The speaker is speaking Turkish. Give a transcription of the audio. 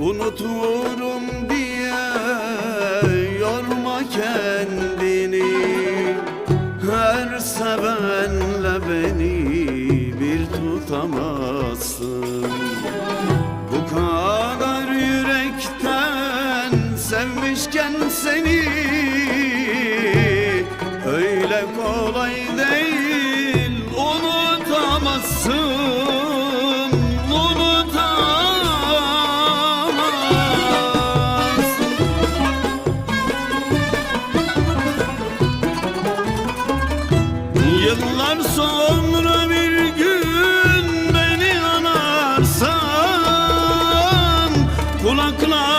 Unuturum diye yorma kendini. Her sevenle beni bir tutamazsın. Bu kadar yürekten sevmişken seni öyle kolay değil unutamazsın. Yıllar sonra bir gün beni anarsan kulaklar